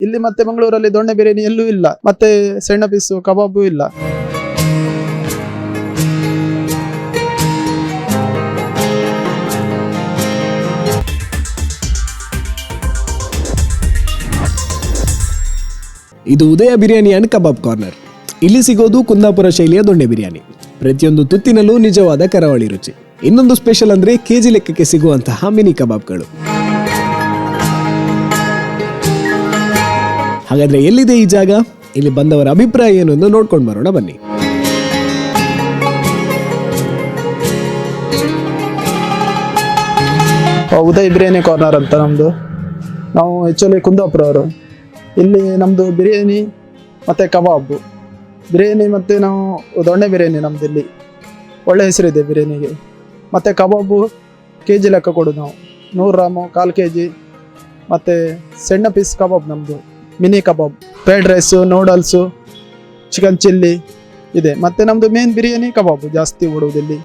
ಇಲ್ಲಿ ಮತ್ತೆ ಮಂಗಳೂರಲ್ಲಿ ದೊಣ್ಣೆ ಬಿರಿಯಾನಿ ಎಲ್ಲೂ ಇಲ್ಲ, ಮತ್ತೆ ಸಣ್ಣ ಪೀಸು ಕಬಾಬು ಇಲ್ಲ. ಇದು ಉದಯ ಬಿರಿಯಾನಿ ಅಂಡ್ ಕಬಾಬ್ ಕಾರ್ನರ್. ಇಲ್ಲಿ ಸಿಗೋದು ಕುಂದಾಪುರ ಶೈಲಿಯ ದೊಣ್ಣೆ ಬಿರಿಯಾನಿ. ಪ್ರತಿಯೊಂದು ತುತ್ತಿನಲ್ಲೂ ನಿಜವಾದ ಕರಾವಳಿ ರುಚಿ. ಇನ್ನೊಂದು ಸ್ಪೆಷಲ್ ಅಂದ್ರೆ ಕೆಜಿ ಲೆಕ್ಕಕ್ಕೆ ಸಿಗುವಂತಹ ಮಿನಿ ಕಬಾಬ್ಗಳು. ಹಾಗಾದ್ರೆ ಎಲ್ಲಿದೆ ಈ ಜಾಗ, ಇಲ್ಲಿ ಬಂದವರ ಅಭಿಪ್ರಾಯ ಏನು ಎಂದು ನೋಡ್ಕೊಂಡು ಬರೋಣ ಬನ್ನಿ. ಉದಯ್ ಬಿರಿಯಾನಿ ಕಾರ್ನರ್ ಅಂತ ನಮ್ಮದು. ನಾವು ಆ್ಯಕ್ಚುಲಿ ಕುಂದಾಪುರ ಅವರು. ಇಲ್ಲಿ ನಮ್ಮದು ಬಿರಿಯಾನಿ ಮತ್ತು ಕಬಾಬು, ಬಿರಿಯಾನಿ ಮತ್ತು ನಾವು ದೊಣ್ಣೆ ಬಿರಿಯಾನಿ ನಮ್ಮದು ಇಲ್ಲಿ ಒಳ್ಳೆ ಹೆಸರಿದೆ ಬಿರಿಯಾನಿಗೆ. ಮತ್ತು ಕಬಾಬು ಕೆ ಜಿ ಲೆಕ್ಕ ಕೊಡೋದು ನಾವು, 100 ಗ್ರಾಮು, 1/4 kg. ಮತ್ತು ಸಣ್ಣ ಪೀಸ್ ಕಬಾಬ್ ನಮ್ಮದು, mini kebab, fried rice, noodles, chicken chilli ಇದೆ. ಮತ್ತು ನಮ್ಮದು ಮೇನ್ ಬಿರಿಯಾನಿ ಕಬಾಬು ಜಾಸ್ತಿ ಓಡುವುದಿಲ್ಲಿ.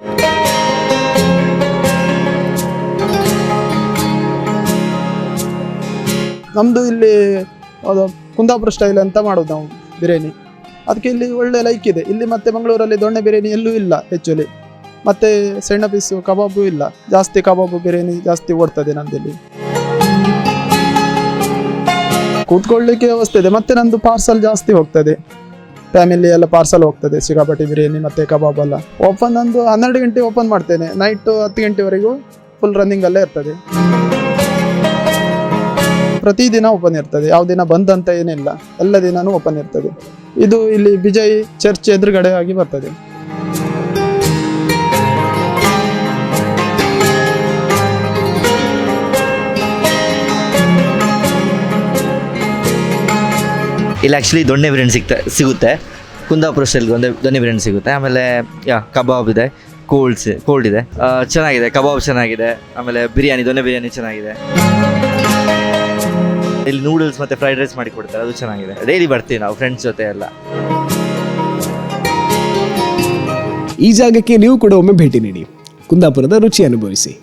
ನಮ್ಮದು ಇಲ್ಲಿ ಅದು ಕುಂದಾಪುರ ಸ್ಟೈಲ್ ಅಂತ ಮಾಡೋದು ನಾವು ಬಿರಿಯಾನಿ. ಅದಕ್ಕೆ ಇಲ್ಲಿ ಒಳ್ಳೆ ಲೈಕ್ ಇದೆ. ಇಲ್ಲಿ ಮತ್ತೆ ಮಂಗಳೂರಲ್ಲಿ ದೊಣ್ಣೆ ಬಿರಿಯಾನಿ ಎಲ್ಲೂ ಇಲ್ಲ ಆ್ಯಕ್ಚುಲಿ. ಮತ್ತು ಸಣ್ಣ ಪೀಸು ಕಬಾಬು ಇಲ್ಲ, ಜಾಸ್ತಿ ಕಬಾಬು ಬಿರಿಯಾನಿ ಜಾಸ್ತಿ ಓಡ್ತದೆ ನಮ್ಮದಲ್ಲಿ. ಕೂತ್ಕೊಳ್ಳಿಕ್ಕೆ ವ್ಯವಸ್ಥೆ ಇದೆ. ಮತ್ತು ನಂದು ಪಾರ್ಸಲ್ ಜಾಸ್ತಿ ಹೋಗ್ತದೆ, ಫ್ಯಾಮಿಲಿ ಎಲ್ಲ ಪಾರ್ಸಲ್ ಹೋಗ್ತದೆ, ಸಿಗಾಪಟ್ಟಿ ಬಿರಿಯಾನಿ ಮತ್ತು ಕಬಾಬ್ ಎಲ್ಲ. ಓಪನ್ ಒಂದು 12 ಗಂಟೆ ಓಪನ್ ಮಾಡ್ತೇನೆ, ನೈಟು 10 ಗಂಟೆವರೆಗೂ ಫುಲ್ ರನ್ನಿಂಗಲ್ಲೇ ಇರ್ತದೆ. ಪ್ರತಿದಿನ ಓಪನ್ ಇರ್ತದೆ, ಯಾವ ದಿನ ಬಂದ್ ಅಂತ ಏನಿಲ್ಲ, ಎಲ್ಲ ದಿನಾನು ಓಪನ್ ಇರ್ತದೆ. ಇದು ಇಲ್ಲಿ ಬಿಜಯ್ ಚರ್ಚ್ ಎದುರುಗಡೆ ಆಗಿ ಬರ್ತದೆ. ಇಲ್ಲಿ ಆ್ಯಕ್ಚುಲಿ ದೊಣ್ಣೆ ಬಿರಿಯಾನಿ ಸಿಗುತ್ತೆ, ಕುಂದಾಪುರ ಸ್ಟೈಲ್ಗೆ ದೊಣ್ಣೆ ಬಿರಿಯಾನಿ ಸಿಗುತ್ತೆ. ಆಮೇಲೆ ಕಬಾಬ್ ಇದೆ, ಕೋಲ್ಡ್ ಇದೆ, ಚೆನ್ನಾಗಿದೆ. ಕಬಾಬ್ ಚೆನ್ನಾಗಿದೆ, ಆಮೇಲೆ ಬಿರಿಯಾನಿ ದೊಣ್ಣೆ ಬಿರಿಯಾನಿ ಚೆನ್ನಾಗಿದೆ. ಇಲ್ಲಿ ನೂಡಲ್ಸ್ ಮತ್ತು ಫ್ರೈಡ್ ರೈಸ್ ಮಾಡಿ ಕೊಡ್ತಾರೆ, ಅದು ಚೆನ್ನಾಗಿದೆ. ಡೈಲಿ ಬರ್ತೀವಿ ನಾವು ಫ್ರೆಂಡ್ಸ್ ಜೊತೆ ಎಲ್ಲ. ಈ ಜಾಗಕ್ಕೆ ನೀವು ಕೂಡ ಒಮ್ಮೆ ಭೇಟಿ ನೀಡಿ, ಕುಂದಾಪುರದ ರುಚಿ ಅನುಭವಿಸಿ.